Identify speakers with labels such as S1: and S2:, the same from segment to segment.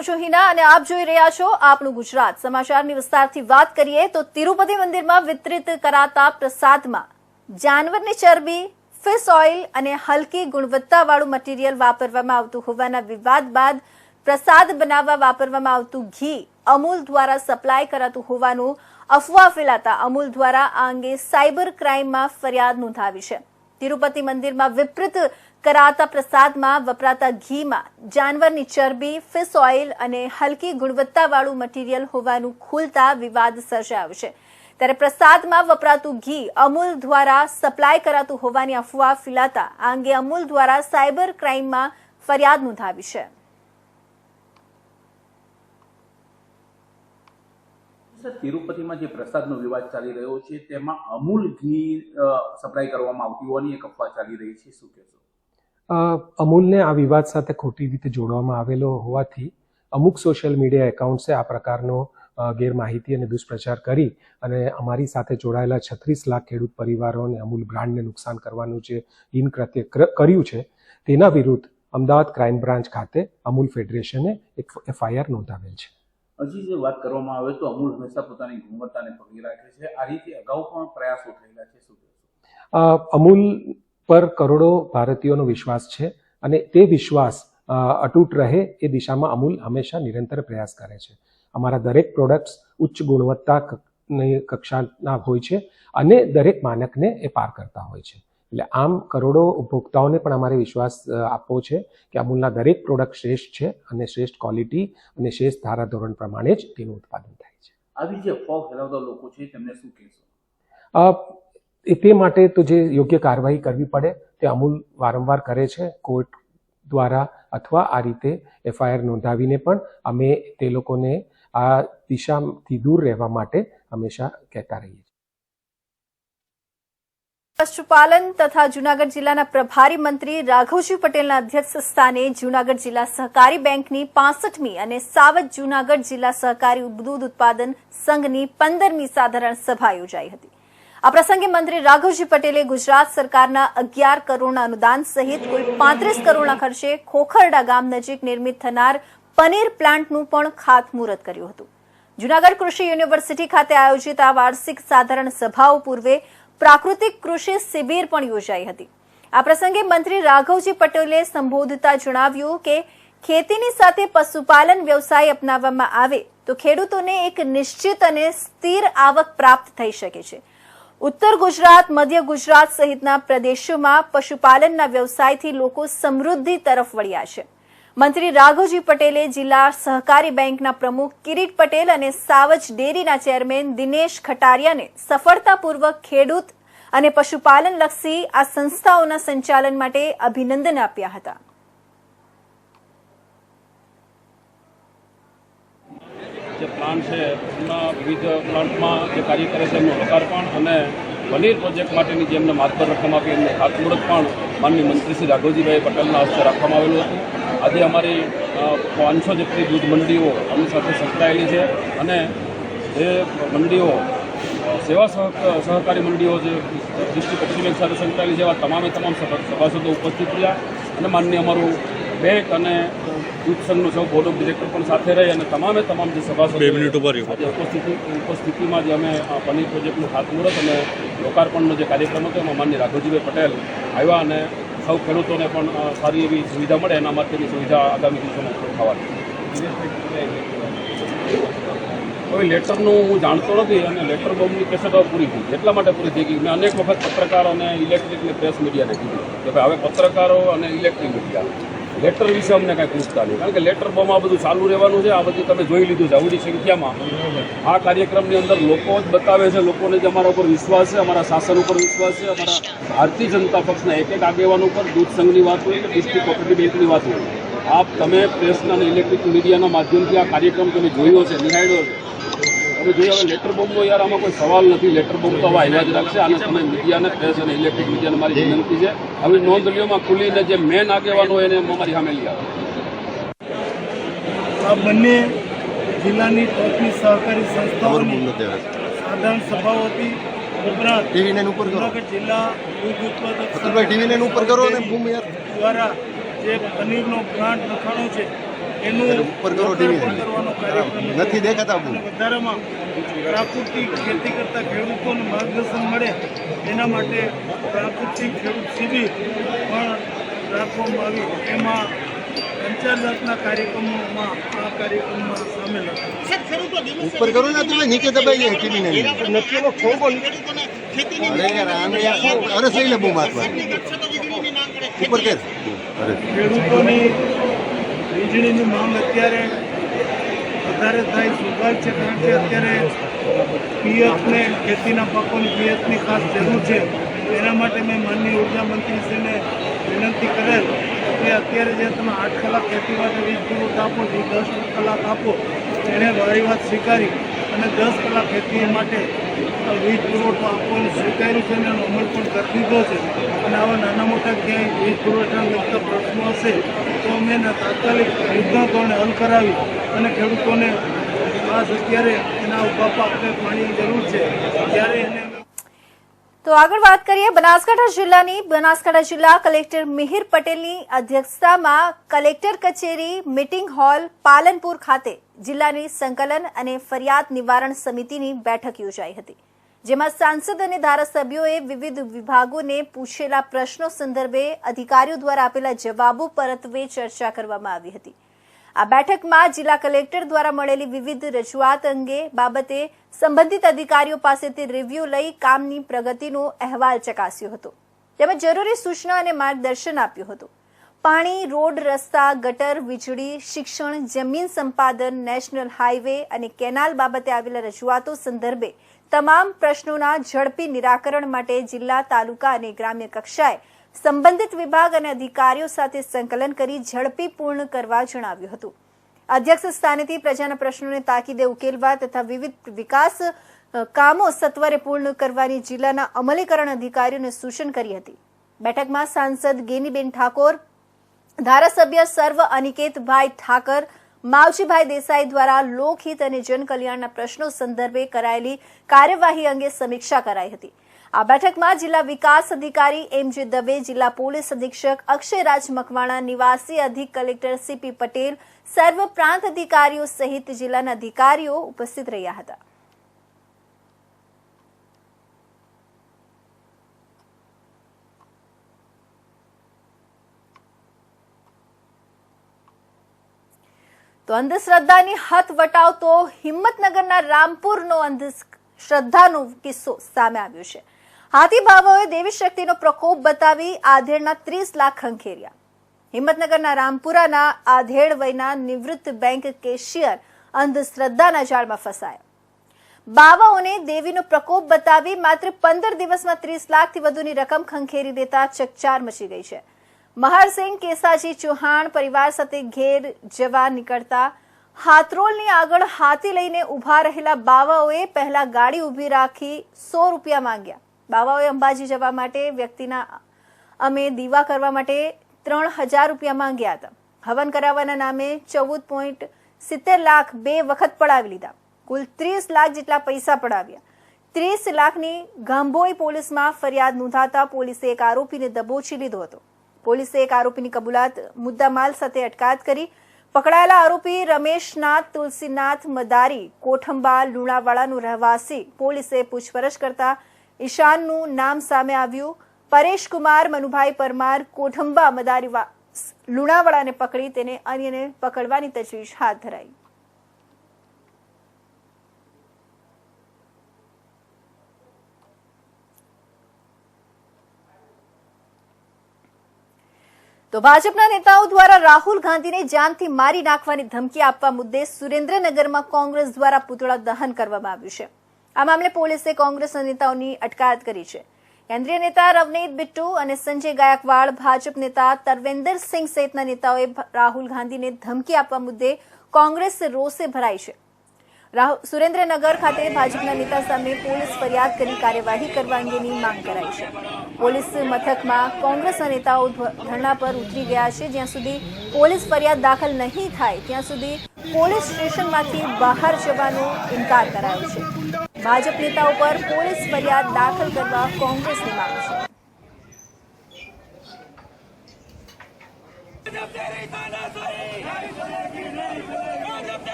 S1: હું છું હિના અને આપ જોઈ રહ્યા છો આપણું ગુજરાત. સમાચારની વિસ્તારથી વાત કરીએ તો તિરુપતિ મંદિરમાં વિતરિત કરાતા પ્રસાદમાં જાનવરની ચરબી, ફિશ ઓઇલ અને હલકી ગુણવત્તાવાળું મટીરીયલ વાપરવામાં આવતું હોવાના વિવાદ બાદ પ્રસાદ બનાવવા વાપરવામાં આવતું ઘી અમૂલ દ્વારા સપ્લાય કરાતું હોવાનું અફવા ફેલાતા અમૂલ દ્વારા આ અંગે સાયબર ક્રાઇમમાં ફરિયાદ નોંધાવી છે. તિરુપતિ મંદિરમાં વિતરિત કરાતા પ્રસાદમાં વપરાતા ઘીમાં જાનવરની ચરબી, ફિશ ઓઇલ અને હલકી ગુણવત્તાવાળું મટીરીયલ હોવાનું ખુલતા વિવાદ સર્જાયો છે. ત્યારે પ્રસાદમાં વપરાતું ઘી અમૂલ દ્વારા સપ્લાય કરાતું હોવાની અફવા ફેલાતા આ અંગે અમૂલ દ્વારા સાયબર ક્રાઇમમાં ફરિયાદ નોંધાવી છે.
S2: તિરુપતિમાં જે પ્રસાદનો વિવાદ ચાલી રહ્યો છે તેમાં અમૂલ ઘી સપ્લાય કરવામાં આવતી હોવાની એક અફવા ચાલી રહી છે, શું કહેશો?
S3: અમૂલને આ વિવાદ સાથે ખોટી રીતે જોડવામાં આવેલો હોવાથી અમુક સોશિયલ મીડિયા એકાઉન્ટ્સે આ પ્રકારનો ગેરમાહિતી અને દુષ્પ્રચાર કરી અને અમારી સાથે જોડાયેલા 36 લાખ ખેડૂત પરિવારોને અમૂલ બ્રાન્ડને નુકસાન કરવાનું જે હિનકૃત્ય કર્યું છે તેના વિરુદ્ધ અમદાવાદ ક્રાઇમ બ્રાન્ચ ખાતે અમૂલ ફેડરેશને એક FIR નોંધાવેલ છે.
S2: હજી જે વાત કરવામાં આવે તો અમૂલ હંમેશા પોતાની ગુણવત્તાને પકડી રાખે છે. આ રીતે અગાઉ પણ પ્રયાસો થયેલા છે, શું કહેશો?
S3: અમૂલ પર કરોડો ભારતીયોનો વિશ્વાસ છે અને તે વિશ્વાસ અતૂટ રહે એ દિશામાં અમૂલ હંમેશા નિરંતર પ્રયાસ કરે છે. અમારા દરેક પ્રોડક્ટ્સ ઉચ્ચ ગુણવત્તાની કક્ષાના હોય છે અને દરેક માનકને એ પાર કરતા હોય છે. એટલે આમ કરોડો ઉપભોક્તાઓને પણ અમારે વિશ્વાસ આપવો છે કે અમૂલના દરેક પ્રોડક્ટ શ્રેષ્ઠ છે અને શ્રેષ્ઠ ક્વોલિટી અને શ્રેષ્ઠ ધારાધોરણ પ્રમાણે જ તેનું ઉત્પાદન થાય છે.
S2: આવી જે અફવા ફેલાવતા લોકો છે તેમને શું કહેશો?
S3: તે માટે તો જે યોગ્ય કાર્યવાહી કરવી પડે તે અમૂલ વારંવાર કરે છે. કોર્ટ દ્વારા અથવા આ રીતે FIR નોંધાવીને પણ અમે તે લોકોને આ દિશાથી દૂર રહેવા માટે હંમેશા કહેતા રહીએ છીએ.
S1: પશુપાલન તથા જૂનાગઢ જિલ્લાના પ્રભારી મંત્રી રાઘવજી પટેલના અધ્યક્ષ સ્થાને જૂનાગઢ જિલ્લા સહકારી બેંકની 65મી અને સાવજ જૂનાગઢ જિલ્લા સહકારી દૂધ ઉત્પાદન સંઘની 15મી સાધારણ સભા યોજાઈ હતી. આ પ્રસંગે મંત્રી રાઘવજી પટેલે ગુજરાત સરકારના 11 કરોડના અનુદાન સહિત કુલ 35 કરોડના ખર્ચે ખોખરડા ગામ નજીક નિર્મિત થનાર પનીર પ્લાન્ટનું પણ ખાતમુહૂર્ત કર્યું હતું. જૂનાગઢ કૃષિ યુનિવર્સિટી ખાતે આયોજિત આ વાર્ષિક સાધારણ સભાઓ પૂર્વે પ્રાકૃતિક કૃષિ શિબિર પણ યોજાઈ હતી. આ પ્રસંગે મંત્રી રાઘવજી પટેલે સંબોધતા જણાવ્યું કે ખેતીની સાથે પશુપાલન વ્યવસાય અપનાવવામાં આવે તો ખેડૂતોને એક નિશ્ચિત અને સ્થિર આવક પ્રાપ્ત થઈ શકે છે. ઉત્તર ગુજરાત, મધ્ય ગુજરાત સહિતના પ્રદેશોમાં પશુપાલનના વ્યવસાયથી લોકો સમૃદ્ધિ તરફ વળ્યા છે. મંત્રી રાઘવજી પટેલે જિલ્લા સહકારી બેંકના પ્રમુખ કિરીટ પટેલ અને સાવજ ડેરીના ચેરમેન દિનેશ ખટારિયાને સફળતાપૂર્વક ખેડૂત અને પશુપાલન લક્ષી આ સંસ્થાઓના સંચાલન માટે અભિનંદન આપ્યા હતા.
S4: જે પ્લાન્ટ છે એમાં વિવિધ પ્લાન્ટમાં જે કાર્ય કરે છે એમનું લોકાર્પણ અને પનીર પ્રોજેક્ટ માટેની જે એમને માતબર રકમ આપી એમનું ખાતમુહૂર્ત પણ માનનીય મંત્રી શ્રી રાઘવજીભાઈ પટેલના હસ્તે રાખવામાં આવેલું હતું. આજે અમારી 500 જેટલી દૂધ મંડીઓ આમની સાથે સંકળાયેલી છે અને જે મંડીઓ સેવા સહકારી મંડીઓ જે ડિસ્ટ્રિક્ટ એક્સિલન્સ સાથે સંકળાયેલી છે એવા તમામ સભાસદો ઉપસ્થિત રહ્યા અને માનનીય અમારું બેંક અને દૂધ સંઘનું સૌ બોર્ડ ઓફ ડિરેક્ટર પણ સાથે રહી અને તમામ જે સભાસદો ઉપસ્થિતિમાં જે અમે પનીર પ્રોજેક્ટનું ખાતમુહૂર્ત અને લોકાર્પણનો જે કાર્યક્રમ હતો એમાં માનનીય રાઘવજીભાઈ પટેલ આવ્યા અને સૌ ખેડૂતોને પણ સારી એવી સુવિધા મળે એના માટેની સુવિધા આગામી દિવસોમાં થવાની. કોઈ લેટરનું હું જાણતો નથી અને લેટર બોમ્બની કેસેટ પૂરી થઈ એટલા માટે પૂરી થઈ ગઈ. મેં અનેક વખત પત્રકારો અને ઇલેક્ટ્રિકની પ્રેસ મીડિયાને કીધું કે ભાઈ હવે પત્રકારો અને ઇલેક્ટ્રિક મીડિયા લેટર વિશે અમને કાંઈ પૂછતા નહીં, કારણ કે લેટર બોમ્બ આ બધું ચાલુ રહેવાનું છે. આ બધું તમે જોઈ લીધું છે આવડી સંખ્યામાં. આ કાર્યક્રમની અંદર લોકો જ બતાવે છે, લોકોને જ અમારા ઉપર વિશ્વાસ છે, અમારા શાસન ઉપર વિશ્વાસ છે, અમારા ભારતીય જનતા પક્ષના એક આગેવાનો ઉપર દૂધ સંઘની વાત હોય કે ડિસ્ટ્રિક્ટ કોઓપરેટિવ બેંકની વાત હોય, આપ તમે પ્રેસના અને ઇલેક્ટ્રિક મીડિયાના માધ્યમથી આ કાર્યક્રમ તમે જોયો છે, નિહાળ્યો છે. હવે જોઈએ હવે લેટર બોમ્બનો યાર આમાં કોઈ સવાલ નથી. લેટર બોમ્બ તો હવે આવ્યા જ રાખશે. આને તમે મીડિયાને, પ્રેસ અને ઇલેક્ટ્રિક મીડિયાને મારી વિનંતી છે હવે નોંધ લ્યોમાં ખુલીને જે મેન આગેવાનો હોય એને અમારી સામે લઈ આવે.
S5: આ બંને જિલ્લાની ટોચની સહકારી સંસ્થાઓની સાધારણ સભાઓ હતી. ઉપરાંત જૂનાગઢ જિલ્લા દૂધ ઉત્પાદક દ્વારા જે પનીરનો પ્લાન્ટ નખાણો છે એનું કરવાનો કાર્યક્રમ નથી દેખાતા. વધારામાં પ્રાકૃતિક ખેતી કરતા ખેડૂતોને માર્ગદર્શન મળે એના માટે પ્રાકૃતિક ખેડૂત શિબિર પણ રાખવામાં આવી. એમાં 50,00,000ના કાર્યક્રમોમાં આ કાર્યક્રમમાં સામેલ હતા.
S6: ઉપર કરો ને તમે નીચે દબાઈ જાય ટીવીને નક્કીનો ખોગો અરે સહી લે બહુ માતવા ઉપર કર.
S5: ખેડૂતોની વીજળીની માંગ અત્યારે વધારે થાય સ્વાભાવિક છે, કારણ કે અત્યારે પિયતને ખેતીના પાકોની પિયતની ખાસ જરૂર છે. એના માટે મેં માનનીય ઉર્જા મંત્રીશ્રીને વિનંતી કરેલ કે અત્યારે જે તમે 8 કલાક ખેતી માટે વીજ પુરવઠો આપો છો, 10 કલાક આપો, એણે મારી વાત સ્વીકારી અને 10 કલાક ખેતી માટે વીજ પુરવઠો આપવાનું સ્વીકાર્યું છે અને એનો અમલ પણ કરી દીધો છે. અને આવા નાના મોટા ક્યાંય વીજ પુરવઠાને લગતા પ્રશ્નો હશે તો અમે એના તાત્કાલિક યુદ્ધના ધોરણે હલ કરાવી અને ખેડૂતોને ખાસ અત્યારે એના ઉભા પાકને પાણીની જરૂર છે ત્યારે એને.
S1: તો આગળ વાત કરીએ બનાસકાંઠા જિલ્લાની. બનાસકાંઠા જિલ્લા કલેક્ટર મિહિર પટેલની અધ્યક્ષતામાં કલેક્ટર કચેરી મીટિંગ હોલ પાલનપુર ખાતે જિલ્લાની સંકલન અને ફરિયાદ નિવારણ સમિતિની બેઠક યોજાઈ હતી, જેમાં સાંસદ અને ધારાસભ્યોએ વિવિધ વિભાગોને પૂછેલા પ્રશ્નો સંદર્ભે અધિકારીઓ દ્વારા આપેલા જવાબો પરત્વે ચર્ચા કરવામાં આવી હતી. આ બેઠકમાં જિલ્લા કલેક્ટર દ્વારા મળેલી વિવિધ રજૂઆત અંગે બાબતે સંબંધિત અધિકારીઓ પાસેથી રિવ્યુ લઈ કામની પ્રગતિનો અહેવાલ ચકાસ્યો હતો, તેમજ જરૂરી સૂચના અને માર્ગદર્શન આપ્યું હતું. પાણી, રોડ, રસ્તા, ગટર, વીજળી, શિક્ષણ, જમીન સંપાદન, નેશનલ હાઈવે અને કેનાલ બાબતે આવેલા રજૂઆતો સંદર્ભે તમામ પ્રશ્નોના ઝડપી નિરાકરણ માટે જિલ્લા, તાલુકા અને ગ્રામ્ય કક્ષાએ સંબંધિત વિભાગ અને અધિકારીઓ સાથે સંકલન કરી ઝડપી પૂર્ણ કરવા જણાવ્યું હતું. અધ્યક્ષ સ્થાનેથી પ્રજાના પ્રશ્નોને તાકીદે ઉકેલવા તથા વિવિધ વિકાસ કામો સત્વરે પૂર્ણ કરવાની જિલ્લાના અમલીકરણ અધિકારીઓને સૂચન કરી હતી. બેઠકમાં સાંસદ ગેનીબેન ઠાકોર, ધારાસભ્ય સર્વ અનિકેતભાઈ ઠાકર, માવજીભાઈ દેસાઈ દ્વારા લોકહિત અને જનકલ્યાણના પ્રશ્નો સંદર્ભે કરાયેલી કાર્યવાહી અંગે સમીક્ષા કરાઈ હતી. આ બેઠકમાં જિલ્લા વિકાસ અધિકારી એમ.જે. દવે, જિલ્લા પોલીસ અધિક્ષક અક્ષયરાજ મકવાણા, નિવાસી અધિક કલેક્ટર સી.પી. પટેલ, સર્વ પ્રાંત અધિકારીઓ સહિત જિલ્લાના અધિકારીઓ ઉપસ્થિત રહ્યા હતા. તો અંધશ્રદ્ધાની હદ વટાવતો હિંમતનગરના રામપુરનો અંધશ્રદ્ધાનો કિસ્સો સામે આવ્યો છે. હાથી ભાવોએ દેવી શક્તિનો પ્રકોપ બતાવી આધેડના 30 લાખ ખંખેર્યા. હિંમતનગરના રામપુરાના આધેડ વયના નિવૃત્ત બેંક કેશિયર અંધશ્રદ્ધાના જાળમાં ફસાયા. બાવાઓને દેવીનો પ્રકોપ બતાવી માત્ર 15 દિવસમાં 30 લાખથી વધુની રકમ ખંખેરી દેતા ચકચાર મચી ગઈ છે. મહારસિંહ કેસાજી ચૌહાણ પરિવાર સાથે ઘેર જવા નીકળતા હાથરોલની આગળ હાથી લઈને ઉભા રહેલા બાવાઓએ પહેલા ગાડી ઊભી રાખી 100 રૂપિયા માંગ્યા. બાવાઓએ અંબાજી જવા માટે વ્યક્તિના અમે દીવા કરવા માટે 3,000 રૂપિયા માંગ્યા હતા. હવન કરાવવાના નામે 14.70 લાખ 2 વખત પડાવી લીધા. કુલ 30 લાખ જેટલા પૈસા પડાવ્યા. 30 લાખની ગાંભોઈ પોલીસમાં ફરિયાદ નોંધાતા પોલીસે એક આરોપીને દબોચી લીધો હતો. પોલીસે એક આરોપીની કબૂલાત મુદ્દામાલ સાથે અટકાયત કરી. પકડાયેલા આરોપી રમેશનાથ તુલસીનાથ મદારી કોઠંબા લુણાવાડાનો રહેવાસી પોલીસે પૂછપરછ કરતા ઈશાનનું નામ સામે આવ્યું. પરેશ કુમાર મનુભાઈ પરમાર કોઠંબા મદારી લુણાવાડાને પકડી તેને અન્યને પકડવાની તજવીજ હાથ ધરાઈ. તો ભાજપના નેતાઓ દ્વારા રાહુલ ગાંધીને જાનથી મારી નાખવાની ધમકી આપવા મુદ્દે સુરેન્દ્રનગરમાં કોંગ્રેસ દ્વારા પુતળા દહન કરવામાં આવ્યું છે. આ મામલે પોલીસે કોંગ્રેસના નેતાઓની અટકાયત કરી છે. કેન્દ્રીય નેતા રવનીત બિટ્ટુ અને સંજય ગાયકવાડ, ભાજપ નેતા તરવેન્દરસિંહ સહિતના નેતાઓએ રાહુલ ગાંધીને ધમકી આપવા મુદ્દે કોંગ્રેસ રોષે ભરાઈ છે. સુરેન્દ્રનગર ખાતે ભાજપના નેતા સામે પોલીસ ફરિયાદ કરી કાર્યવાહી કરવા અંગેની માંગ કરાઈ છે. પોલીસ મથકમાં કોંગ્રેસના નેતાઓ ધરણા પર ઉતરી ગયા છે. જ્યાં સુધી પોલીસ ફરિયાદ દાખલ નહીં થાય ત્યાં સુધી પોલીસ સ્ટેશનમાંથી બહાર જવાનો ઇનકાર કરાયો છે. ભાજપ નેતાઓ પર પોલીસ ફરિયાદ દાખલ કરવા કોંગ્રેસની માંગ છે.
S7: तेरी तानाशाही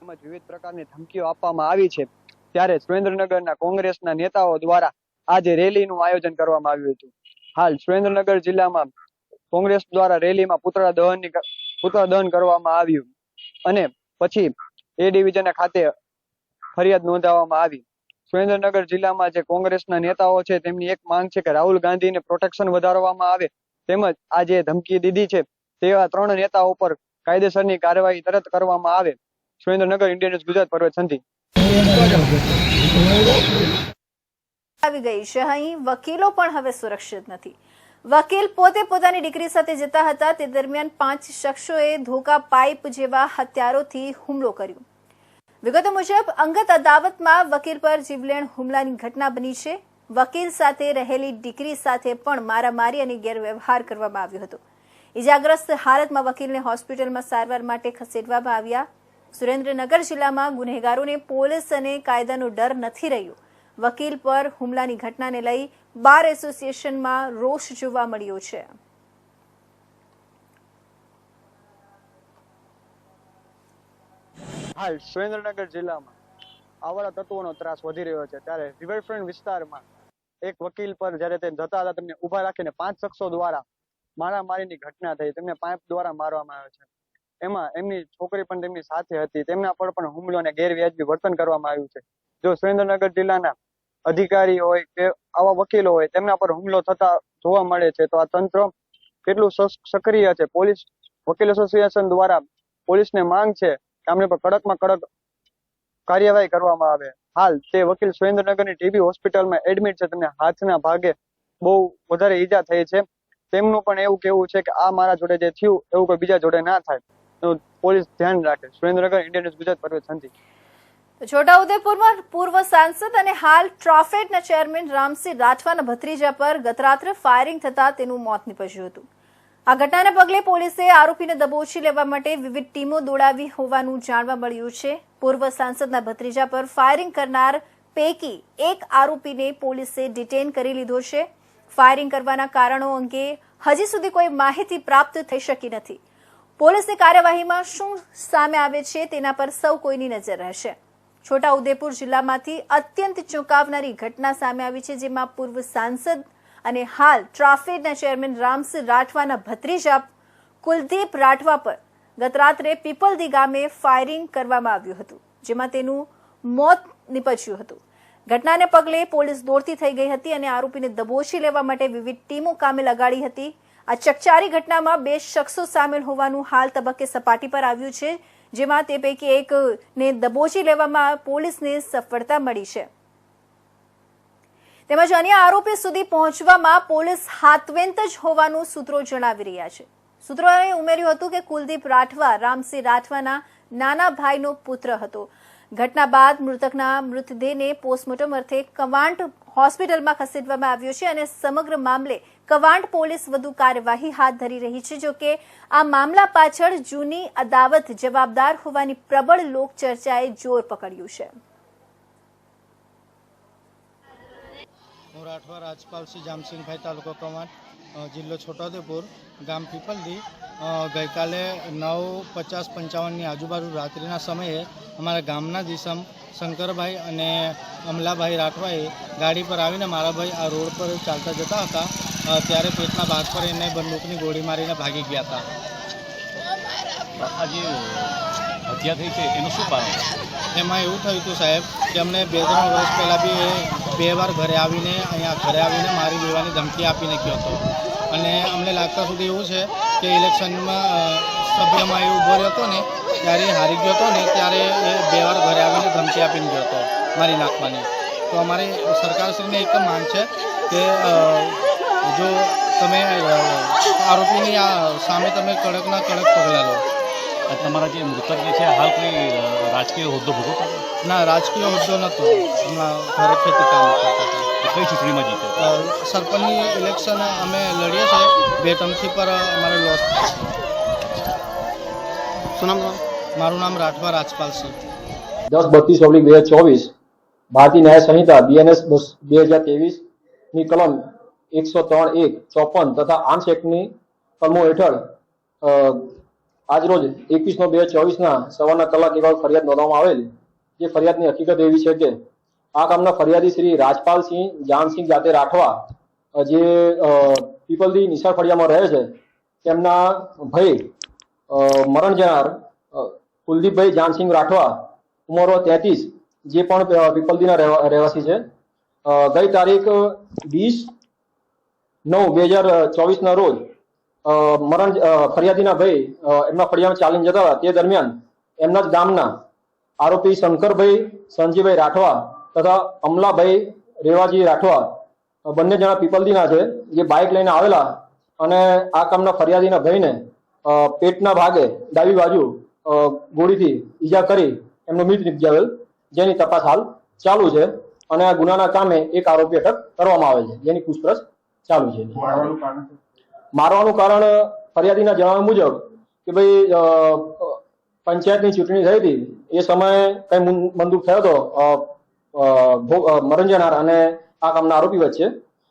S7: તેમજ વિવિધ પ્રકારની ધમકીઓ આપવામાં આવી છે, ત્યારે સુરેન્દ્રનગરના કોંગ્રેસના નેતાઓ દ્વારા આજે રેલીનું આયોજન કરવામાં આવ્યું હતું. હાલ સુરેન્દ્રનગર જિલ્લામાં કોંગ્રેસ દ્વારા રેલીમાં પુતળા દહન કરવામાં આવ્યું અને પછી એ ડિવિઝન ખાતે ફરિયાદ નોંધાવવામાં આવી. સુરેન્દ્રનગર જિલ્લામાં જે કોંગ્રેસના નેતાઓ છે તેમની એક માંગ છે કે રાહુલ ગાંધીને પ્રોટેક્શન વધારવામાં આવે, તેમજ આ જે ધમકી દીધી છે તેવા 3 નેતાઓ પર કાયદેસરની કાર્યવાહી તરત કરવામાં આવે. Surendranagar Indian News Gujarat, Parvesh Sandhi.
S1: આવી ગઈ છે. અહીં વકીલો પણ હવે સુરક્ષિત નથી. વકીલ પોતે પોતાની દીકરી સાથે જતા હતા તે દરમિયાન 5 શખ્સોએ ધોકા પાઇપ જેવા હથિયારોથી હુમલો કર્યો. વિગતો મુજબ અંગત અદાવતમાં વકીલ પર જીવલેણ હુમલાની ઘટના બની છે. વકીલ સાથે રહેલી દીકરી સાથે પણ મારામારી અને ગેરવ્યવહાર કરવામાં આવ્યો હતો. ઇજાગ્રસ્ત હાલતમાં વકીલને હોસ્પિટલમાં સારવાર માટે ખસેડવામાં આવ્યા. સુરેન્દ્રનગર જિલ્લામાં ગુનેગારોને પોલીસ અને કાયદાનો ડર નથી રહ્યો. વકીલ પર હુમલાની ઘટનાને લઈ બાર એસોસિએશનમાં રોષ જોવા મળ્યો છે.
S7: હાલ સુરેન્દ્રનગર જિલ્લામાં આવારા તત્વોનો ત્રાસ વધી રહ્યો છે, ત્યારે રિવરફ્રન્ટ વિસ્તારમાં એક વકીલ પર જ્યારે તે જતા હતા તેમને ઉભા રાખીને 5 શખ્સો દ્વારા મારામારીની ઘટના થઈ. તેમને પાઇપ દ્વારા મારવામાં આવ્યો છે. એમાં એમની છોકરી પણ તેમની સાથે હતી. તેમના પર પણ હુમલો અને ગેરવ્યાજબી વર્તન કરવામાં આવ્યું છે. જો સુરેન્દ્રનગર જિલ્લાના અધિકારી હોય કે આવા વકીલો હોય તેમના પર હુમલો થતા જોવા મળે છે, તો આ તંત્ર કેટલું સક્રિય છે. પોલીસ વકીલ એસોસિએશન દ્વારા પોલીસને માંગ છે કે આમને પર કડકમાં કડક કાર્યવાહી કરવામાં આવે. હાલ તે વકીલ સુરેન્દ્રનગરની ટીબી હોસ્પિટલમાં એડમિટ છે. તેમને હાથના ભાગે બહુ વધારે ઈજા થઈ છે. તેમનું પણ એવું કહેવું છે કે આ મારા જોડે જે થયું એવું કોઈ બીજા જોડે ના થાય, તો પોલીસ ધ્યાન રાખે. Surendranagar Indian News Gujarat, Parvesh Sandhi.
S1: છોટાઉદેપુરમાં પૂર્વ સાંસદ અને હાલ ટ્રાફેડના ચેરમેન રામસિંહ રાઠવાના ભત્રીજા પર ગતરાત્રે ફાયરિંગ થતા તેનું મોત નીપજ્યું હતું. આ ઘટનાને પગલે પોલીસે આરોપીને દબોચી લેવા માટે વિવિધ ટીમો દોડાવી હોવાનું જાણવા મળ્યું છે. પૂર્વ સાંસદના ભત્રીજા પર ફાયરિંગ કરનાર પૈકી એક આરોપીને પોલીસે ડિટેન કરી લીધો છે. ફાયરિંગ કરવાના કારણો અંગે હજી સુધી કોઈ માહિતી પ્રાપ્ત થઈ શકી નથી. પોલીસની કાર્યવાહીમાં શું સામે આવે છે તેના પર સૌ કોઈની નજર રહેશે. છોટાઉદેપુર જિલ્લામાંથી અત્યંત ચોંકાવનારી ઘટના સામે આવી છે, જેમાં પૂર્વ સાંસદ અને હાલ ટ્રાફેડના ચેરમેન રામસિંહ રાઠવાના ભત્રીજા કુલદીપ રાઠવા પર ગતરાત્રે પીપલદી ગામે ફાયરિંગ કરવામાં આવ્યું હતું, જેમાં તેનું મોત નીપજ્યું હતું. ઘટનાને પગલે પોલીસ દોડતી થઈ ગઈ હતી અને આરોપીને દબોચી લેવા માટે વિવિધ ટીમો કામે લગાડી હતી. આ ચકચારી ઘટનામાં 2 શખ્સો સામેલ હોવાનું હાલ તબક્કે સપાટી પર આવ્યું છે, જેમાં તે પૈકી એકને દબોચી લેવામાં પોલીસને સફળતા મળી છે. તેમજ અન્ય આરોપી સુધી પહોંચવામાં પોલીસ હાથવેંત જ હોવાનું સૂત્રો જણાવી રહ્યા છે. સૂત્રોએ ઉમેર્યું હતું કે કુલદીપ રાઠવા રામસિંહ રાઠવાના નાના ભાઈનો પુત્ર હતો. ઘટના બાદ મૃતકના મૃતદેહને પોસ્ટમોર્ટમ અર્થે કવાંટ હોસ્પિટલમાં ખસેડવામાં આવ્યો છે અને સમગ્ર મામલે કવાંટ પોલીસ વધુ કાર્યવાહી હાથ ધરી રહી છે. જોકે આ મામલા પાછળ જૂની અદાવત જવાબદાર હોવાની પ્રબળ લોકચર્ચાએ જોર પકડ્યું છે.
S8: હું રાઠવા રાજપાલસિંહ જામસિંગભાઈ, તાલુકો કવાંટ, જિલ્લો છોટાઉદેપુર, ગામ પીપલદી. ગઈકાલે 9:50-55ની આજુબાજુ રાત્રિના સમયે અમારા ગામના દિસમ શંકરભાઈ અને અમલાભાઈ રાઠવાએ ગાડી પર આવીને મારા ભાઈ આ રોડ પર ચાલતા જતા હતા, ત્યારે પેટના ભાગ પર એને બંદૂકની ગોળી મારીને ભાગી ગયા હતા.
S9: આ જે હત્યા થઈ છે એનું શું કારણ?
S8: એમાં એવું થયું હતું સાહેબ કે અમને 2-3 વર્ષ પહેલાં બી 2 વાર ઘરે આવીને મારી દેવાની ધમકી આપીને ગયો હતો. અને અમને લાગતા સુધી એવું છે કે ઇલેક્શનમાં સભ્યમાં એ ઊભો રહ્યો હતો ને ત્યારે હારી ગયો હતો ને ત્યારે એ 2 વાર ઘરે આવીને ધમકી આપીને ગયો હતો મારી નાખવાની. તો અમારી સરકારશ્રીને એક માંગ છે કે જો તમે આરોપીની સામે તમે કડકના કડક પગલાં લો.
S9: તમારા જે મૃતક જે છે હાલ કોઈ રાજકીય હોદ્દો ભોગવતો?
S8: ના, રાજકીય હોદ્દો નહોતો. હમણાં ઘરે ખેતી કામ કરતા હતા.
S9: કઈ ચૂંટણીમાં જીતે?
S8: સરપંચની ઇલેક્શન અમે લડીએ છીએ. 2 ટર્મથી પર અમારે લોસ.
S6: શું નામ?
S8: મારું નામ રાઠવા રાજપાલસિંહ.
S10: 10/32/2024 ભારતીય ન્યાય સંહિતા BNS 2023ની કલમ 103(1) 54 તથા આર્મ્સ એક્ટની કલમો હેઠળ આજરોજ 21/2/24 સવારના કલાક 1 વાગે ફરિયાદ નોંધવામાં આવેલી. જે ફરિયાદની હકીકત એવી છે કે આ કામના ફરિયાદી શ્રી રાજપાલસિંહ જાનસિંહ જાતે રાઠવા, જે પીપલદી નિશાળ ફળિયામાં રહે છે, તેમના ભાઈ મરણ જનાર કુલદીપભાઈ જાનસિંહ રાઠવા, ઉંમર 33, જે પણ પીપલદીના રહેવાસી છે, ગઈ તારીખ 20/9/2024 રોજ મરણ ફરિયાદીના ભાઈ એમના ફળિયામાં ચાલીને જતા હતા. તે દરમિયાન એમના જ ગામના આરોપી શંકરભાઈ સંજીભાઈ રાઠવા તથા અમલાભાઈ રેવાજી રાઠવા, બંને જણા પીપલદીના છે, જે બાઇક લઈને આવેલા અને આ કામના ફરિયાદીના ભાઈને પેટના ભાગે ડાબી બાજુ ગોળીથી ઈજા કરી એમનો મૃત નિપજાવેલ, જેની તપાસ હાલ ચાલુ છે અને આ ગુનાના કામે એક આરોપી અટક કરવામાં આવેલ છે, જેની પૂછપરછ ચાલુ છે. મારવાનું કારણ ફરિયાદીના જણાવ્યા મુજબ કે ભાઈ પંચાયતની ચૂંટણી થઈ હતી, એ સમયે કઈ બંદૂક થયો હતો મરણ જનાર અને આ કામના આરોપી વચ્ચે,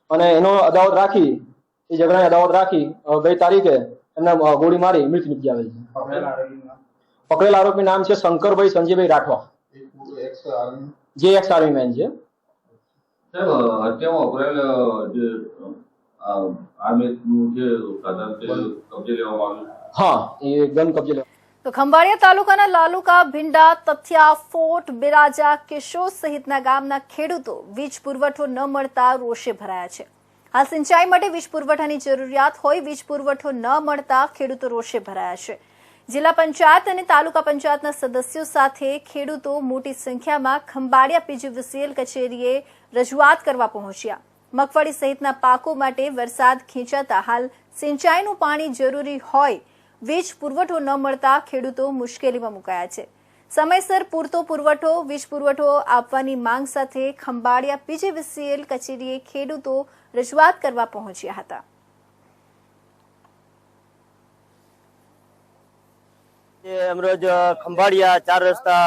S10: અને એનો અદાવત રાખી, એ ઝઘડાની અદાવત રાખી ગઈ તારીખે એમને ગોળી મારી મૃત નિપજાવેલ છે. પકડેલ આરોપી નામ છે શંકરભાઈ સંજીભાઈ રાઠવા, જે એક્સ આર્મી મેન છે. હા, એ ગન કબજે લેવા.
S1: તો ખંભાળિયા તાલુકાના લાલુકા, ભીંડા, તથિયા, ફોર્ટ, બિરાજા, કેશોદ સહિતના ગામના ખેડૂતો વીજ પુરવઠો ન મળતા રોષે ભરાયા છે. હાલ સિંચાઈ માટે વીજ પુરવઠાની જરૂરિયાત હોય, વીજ પુરવઠો ન મળતા ખેડૂતો રોષે ભરાયા છે. જિલ્લા પંચાયત અને તાલુકા પંચાયતના સદસ્યો સાથે ખેડૂતો મોટી સંખ્યામાં ખંભાળિયા પીજીવીસીએલ કચેરીએ રજૂઆત કરવા પહોંચ્યા. મગફળી સહિતના પાકો માટે વરસાદ ખેંચાતા હાલ સિંચાઈનું પાણી જરૂરી હોય, વીજ પુરવઠો ન મળતા ખેડૂતો મુશ્કેલીમાં મુકાયા છે. સમયસર પૂરતો પુરવઠો, વીજ પુરવઠો આપવાની માંગ સાથે ખંભાળિયા પીજીવીસીએલ કચેરીએ ખેડૂતો રજૂઆત કરવા પહોંચ્યા હતા.
S7: અમરોજ ખંભાળિયા 4 રસ્તા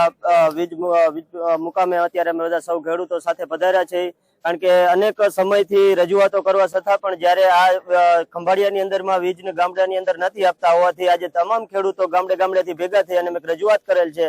S7: વીજ મુકામે અત્યારે અમે બધા સૌ ખેડૂતો સાથે પધાર્યા છે, કારણ કે અનેક સમયથી રજૂઆતો કરવા છતાં પણ જ્યારે આ ખંભાળિયાની અંદરમાં વીજ ગામડાની અંદર નથી આપતા હોવાથી આજે તમામ ખેડૂતો ગામડેથી ભેગા થઈ અને રજૂઆત કરેલ છે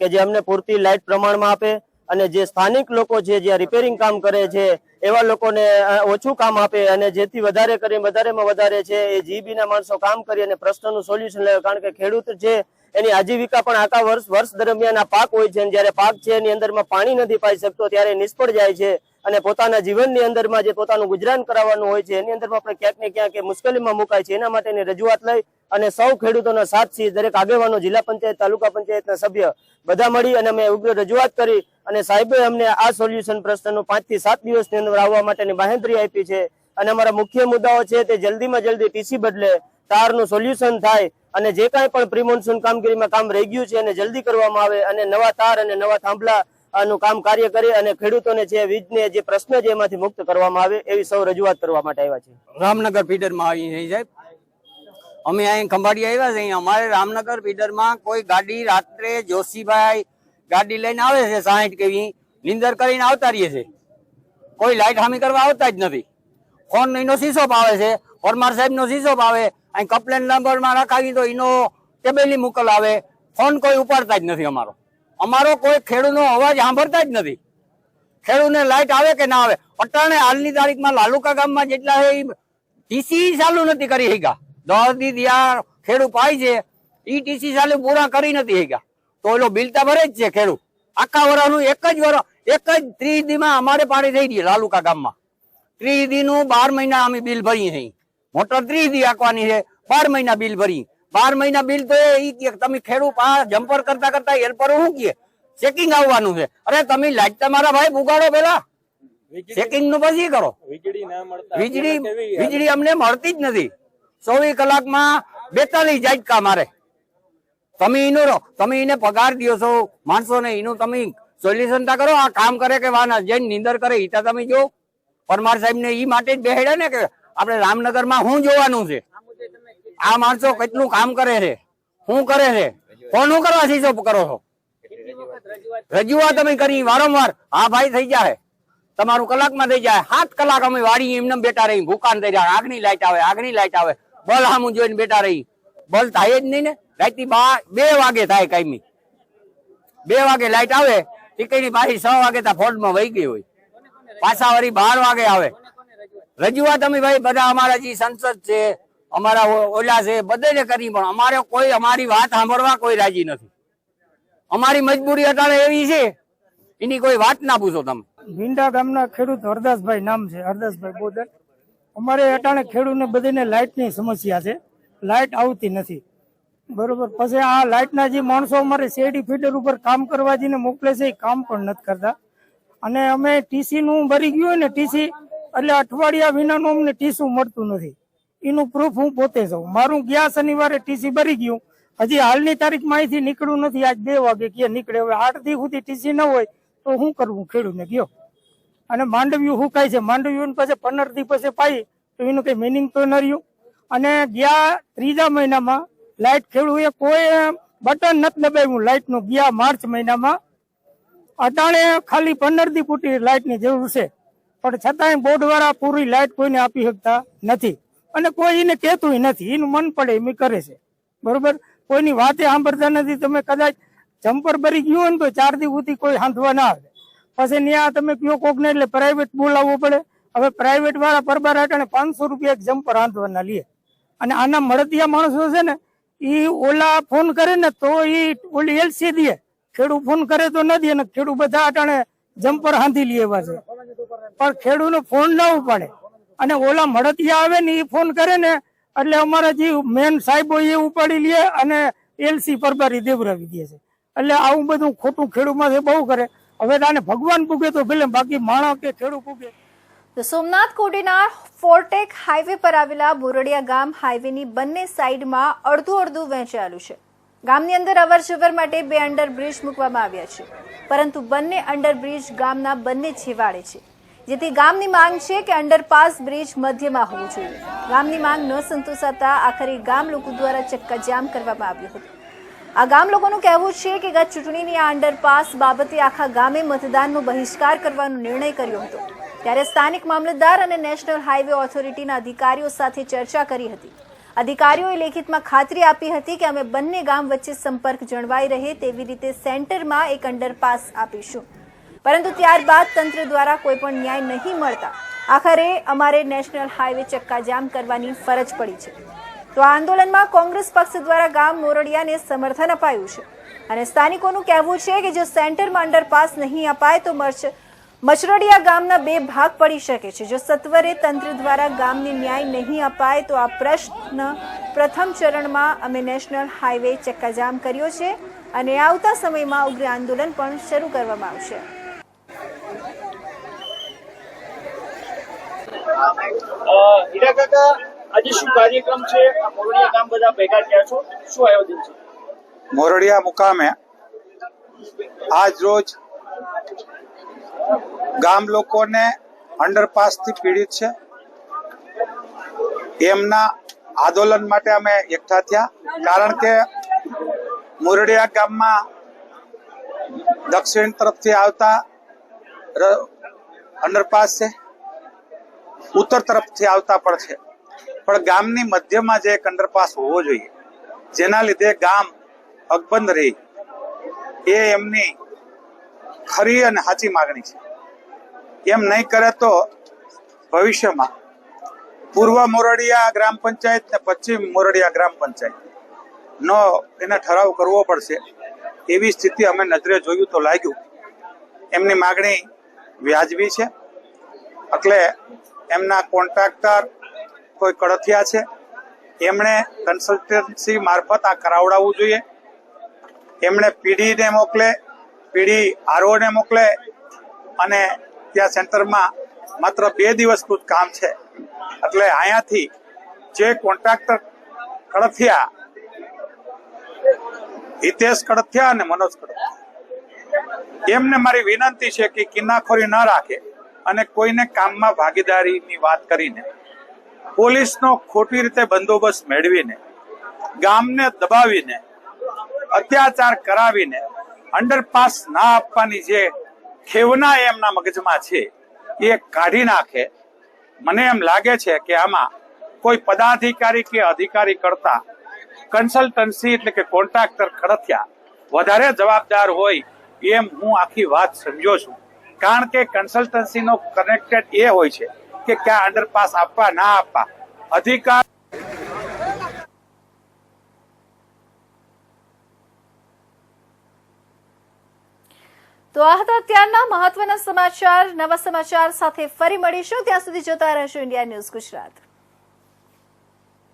S7: કે જે અમને પૂરતી લાઇટ પ્રમાણમાં આપે અને જે સ્થાનિક લોકો છે, જે રિપેરિંગ કામ કરે છે, એવા લોકોને ઓછું કામ આપે અને જેથી વધારે કરીને વધારેમાં વધારે છે એ જીબીના માણસો કામ કરી અને પ્રશ્નનું સોલ્યુશન લે. કારણ કે ખેડૂત છે એની આજીવિકા પણ આખા વર્ષ દરમિયાન આ પાક હોય છે, જ્યારે પાક છે એની અંદરમાં પાણી નથી પાઈ શકતો ત્યારે નિષ્ફળ જાય છે અને પોતાના જીવનની અંદરમાં જે પોતાનું ગુજરાન કરાવવાનું હોય છે એની અંદરમાં પણ ક્યાંક ને ક્યાંક મુશ્કેલીમાં મુકાય છે. એના માટેની રજૂઆત લઈ અને સૌ ખેડૂતોના સાથથી દરેક આગેવાનો, જિલ્લા પંચાયત, તાલુકા પંચાયતના સભ્ય બધા મળી અને અમે ઉગ્ર રજૂઆત કરી અને સાહેબે અમને આ સોલ્યુશન પ્રશ્નનું 5 થી 7 દિવસની અંદર આવવા માટેની બાંહેધરી આપી છે. અને અમારા મુખ્ય મુદ્દાઓ છે તે જલ્દીમાં જલ્દી ટીસી બદલે, તારનું સોલ્યુશન થાય અને જે કાંઈ પણ પ્રી મોન્સૂન કામગીરીમાં કામ રહી ગયું છે એને જલ્દી કરવામાં આવે અને નવા તાર અને નવા થાંભલા નું કામ કાર્ય કરે અને ખેડૂતોને જે વીજને જે પ્રશ્ન છે એમાંથી મુક્ત કરવામાં આવે એવી સૌ રજૂઆત કરવા માટે આવ્યા છે.
S11: રામનગર ફીડરમાં આવી છે સાહેબ, અમે અહીં ખંભાળિયા આવ્યા છે. અમારે રામનગર ફીડરમાં કોઈ ગાડી રાત્રે જોશીભાઈ ગાડી લઈને આવે છે 60 કેવી નીંદર કરીને આવતા રહીએ છે, કોઈ લાઈટ હામી કરવા આવતા જ નથી. ફોન એનો શીશો પાવે છે, પરમાર સાહેબ નો શીશો પાવે, અહીં કમ્પ્લેન નંબરમાં રખાવી તો એનો ટેબેલી મોકલ આવે, ફોન કોઈ ઉપાડતા જ નથી. અમારો કોઈ ખેડૂતનો અવાજ સાંભળતા જ નથી. ખેડૂતને લાઈટ આવે કે ના આવે. અટાણે હાલની તારીખમાં લાલુકા ગામમાં જેટલા છે ટીસી ચાલુ નથી કરી શક્યા. 10 દી ત્યાં ખેડૂત પાય છે, એ ટીસી ચાલુ પૂરા કરી નથી શક્યા તો એનો બિલ તો ભરે જ છે ખેડૂત. આખા વર્ષનું એક જ 30 દીમાં અમારે પાણી થઈ ગઈ લાલુકા ગામમાં. 30 દીનું 12 મહિના અમે બિલ ભરીએ છીએ. મોટર 30 દી આંકવાની છે, 12 મહિના બિલ ભરી. 12 મહિના બિલ તો એ તમે ખેડૂત આ જમ્પર કરતા હેલ્પર શું કહે ચેકિંગ આવવાનું છે. અરે તમે લાઈટ તમારા ભાઈ ઉગાડો પેલા, ચેકિંગ નું પછી કરો. વીજળી અમને મળતી જ નથી. 24 કલાકમાં 42 ઝાટકા મારે. તમે એને પગાર દો છો માણસો ને, એનું તમે સોલ્યુશન તા કરો. આ કામ કરે કે વાના જઈને નીંદર કરે એ તમે જો. પરમાર સાહેબ ને ઈ માટે જ બેહેડે ને કે આપણે રામનગર માં શું જોવાનું છે, આ માણસો કેટલું કામ કરે છે, શું કરે છે, કોનું કરવા શીશો કરો છો. રજૂઆત અમે કરી વારંવાર. હા ભાઈ થઈ જાય, તમારું કલાકમાં થઈ જાય. 7 કલાક અમે વાળી એમને બેઠા રહી, ભૂકાન થઈ જાય. આગની લાઈટ આવે, બલ સામું જોઈને બેઠા રહી. બલ થાય જ નહીં ને. રાતની 2 વાગે થાય કાયમી 2 વાગે લાઈટ આવે ટીકડી પાછી 6 વાગે ત્યાં ફોલ્ટમાં વહી ગઈ હોય પાછા વળી 12 વાગે આવે રજૂઆત અમે ભાઈ બધા અમારા જે સંસદ છે અમારા ઓલા છે બધાને કરી પણ અમારે કોઈ અમારી વાત સાંભળવા કોઈ રાજી નથી અમારી મજબૂરી અત્યારે એવી છે એની કોઈ વાત ના પૂછો તમે
S5: ભીંડા ગામના ખેડૂત હરદાસભાઈ નામ છે હરદાસભાઈ બોદર અમારે અટાણે ખેડૂતને બધાને લાઇટની સમસ્યા છે લાઇટ આવતી નથી બરોબર પછી આ લાઇટના જે માણસો અમારે શેરડી ફીડર ઉપર કામ કરવા જઈને મોકલે છે એ કામ પણ નથી કરતા અને અમે ટીસી નું ભરી ગયું હોય ને ટીસી એટલે અઠવાડિયા વિનાનું અમને ટીસી મળતું નથી એનું પ્રૂફ હું પોતે છું મારું ગયા શનિવારે ટીસી ભરી ગયું હજી હાલની તારીખમાં અહીંથી નીકળવું નથી આજ 2 વાગે ક્યાં નીકળે હવે 8 દી સુધી ટીસી ન હોય તો શું કરવું ખેડૂતને ગયો અને માંડવ્યું હુકાય છે માંડવ્યું પછી 15 દી પછી પાઈ તો એનું કઈ મિનિંગ તો ન રહ્યું અને ગયા 3જા મહિનામાં લાઇટ ખેડૂએ કોઈ બટન નથી દબાવ્યું લાઇટ નું ગયા માર્ચ મહિનામાં અટાણે ખાલી 15 દી પૂરતી લાઇટની જરૂર છે પણ છતાંય બોર્ડ વાળા પૂરી લાઇટ કોઈને આપી શકતા નથી અને કોઈ એને કહેતું નથી એનું મન પડે એમ કરે છે બરોબર કોઈની વાતે સાંભળતા નથી તમે કદાચ જમ્પર ભરી ગયું હોય ને તો 4 દી સુધી કોઈ હાંધવા ના આવે પછી ત્યાં તમે કયો કોકને એટલે પ્રાઇવેટ બોલાવવો પડે હવે પ્રાઇવેટ વાળા પરબાર અટાણે 500 રૂપિયા એક જમ્પર હાંધવાના લે અને આના મળતિયા માણસો છે ને એ ઓલા ફોન કરે ને તો એ ઓલી એલસી દે ખેડૂત ફોન કરે તો ન દે ને ખેડૂત બધા અટાણે જમ્પર હાંધી લે એવા છે પણ ખેડૂતનો ફોન ના ઉપાડે અને ઓલા મળતિયા આવે ને એ ફોન કરે ને એટલે અમારા જે મેન સાહેબો એ ઉપાડી લે અને એલસી પરબારી દેવરાવી દે છે એટલે આવું બધું ખોટું ખેડૂતમાં બહુ કરે હવે તાને ભગવાન પૂગે તો ભલે બાકી માણસ કે ખેડૂત પૂગે
S1: તો સોમનાથ કોડીના ફોર્ટેક હાઈવે પર આવેલા બોરડિયા ગામ હાઈવેની બંને સાઈડમાં અડધું વહેંચાયેલું છે ગામની અંદર અવરજવર માટે 2 અંડરબ્રિજ મૂકવામાં આવ્યા છે પરંતુ બંને અંડરબ્રિજ ગામના બંને છેવાડે છે જેથી ગામની માંગ છે કે અંડરપાસ બ્રિજ મધ્યમાં હોવું જોઈએ ગામની માંગ ન સંતોષાતા આખરે ગામ લોકો દ્વારા ચક્કાજામ કરવામાં આવ્યું હતું આ ગામ લોકોનું કહેવું છે કે ગત ચૂંટણીની આ અંડરપાસ બાબતે આખા ગામે મતદાનનો બહિષ્કાર કરવાનો નિર્ણય કર્યો હતો ત્યારે સ્થાનિક મામલતદાર અને નેશનલ હાઈવે ઓથોરિટીના અધિકારીઓ સાથે ચર્ચા કરી હતી અધિકારીઓએ લેખિતમાં ખાતરી આપી હતી કે અમે બંને ગામ વચ્ચે સંપર્ક જળવાઈ રહે તેવી રીતે સેન્ટરમાં એક અંડરપાસ આપીશું પરંતુ ત્યારબાદ તંત્ર દ્વારા કોઈ પણ ન્યાય નહીં મળતા આખરે અમારે નેશનલ હાઈવે ચક્કાજામ કરવાની ફરજ પડી છે તો આ આંદોલનમાં કોંગ્રેસ પક્ષ દ્વારા ગામ મોરડિયાને સમર્થન અપાયું છે અને સ્થાનિકોનું કહેવું છે કે જો સેન્ટરમાં અંડરપાસ નહીં અપાય તો મચરડિયા ગામના 2 ભાગ પડી શકે છે જો સત્વરે તંત્ર દ્વારા ગામને ન્યાય નહીં અપાય તો આ પ્રશ્ન પ્રથમ ચરણમાં અમે નેશનલ હાઈવે ચક્કાજામ કર્યો છે અને આવતા સમયમાં ઉગ્ર આંદોલન પણ શરૂ કરવામાં આવશે
S5: હીરા કાકા આજે શું કાર્યક્રમ છે આ મોરડિયા ગામ બધા ભેગા થયા છો શું આયોજન છે
S12: મોરડિયા મુકામે આજ રોજ ગામ લોકોને અંડરપાસથી પીડિત છે એમના આંદોલન માટે અમે એકઠા થયા કારણ કે મોરડિયા ગામમાં દક્ષિણ તરફથી આવતા અંડરપાસ છે ઉત્તર તરફથી આવતા પણ છે પણ ગામની મધ્યમાં જે એક અંડરપાસ હોવો જોઈએ જેના લીધે ગામ અકબંધ રહી એ એમની ખરી અને સાચી માગણી છે એમ નહીં કરે તો ભવિષ્યમાં પૂર્વ મોરડિયા ગ્રામ પંચાયત ને પશ્ચિમ મોરડિયા ગ્રામ પંચાયત નો એને ઠરાવ કરવો પડશે એવી સ્થિતિ અમે નજરે જોયું તો લાગ્યું એમની માગણી વ્યાજબી છે એટલે એમના કોન્ટ્રાક્ટર કોઈ કડથિયા છે એમણે કન્સલ્ટન્સી મારફત આ કરાવડાવવું જોઈએ એમણે પીડીને મોકલે પીડી આરઓને મોકલે અને ત્યાં સેન્ટરમાં માત્ર 2 દિવસનું જ કામ છે એટલે અહીંયાથી જે કોન્ટ્રાક્ટર કડથિયા હિતેશ કડથિયા અને મનોજ કડથિયા એમને મારી વિનંતી છે કે કિનાખોરી ન રાખે અને કોઈને કામમાં ભાગીદારીની વાત કરીને પોલીસનો ખોટી રીતે બંદોબસ્ત મેળવીને ગામને દબાવીને અત્યાચાર કરાવીને અંડરપાસ ના આપવાની જે ખેવના એમના મગજમાં છે એ કાઢી નાખે મને એમ લાગે છે કે આમાં કોઈ પદાધિકારી કે અધિકારી કરતા કન્સલ્ટન્સી એટલે કે કોન્ટ્રાક્ટર ખડથિયા વધારે જવાબદાર હોય એમ હું આખી વાત સમજો છું. કારણ કે કન્સલ્ટન્સીનો કનેક્ટેડ એ હોય છે કે ક્યાં અંડરપાસ આપવા ના આપવા અધિકાર.
S1: તો આ હતા અત્યારના મહત્વના સમાચાર. નવા સમાચાર સાથે ફરી મળીશું. ત્યાં સુધી જોતા રહેશો ઇન્ડિયા ન્યૂઝ ગુજરાત.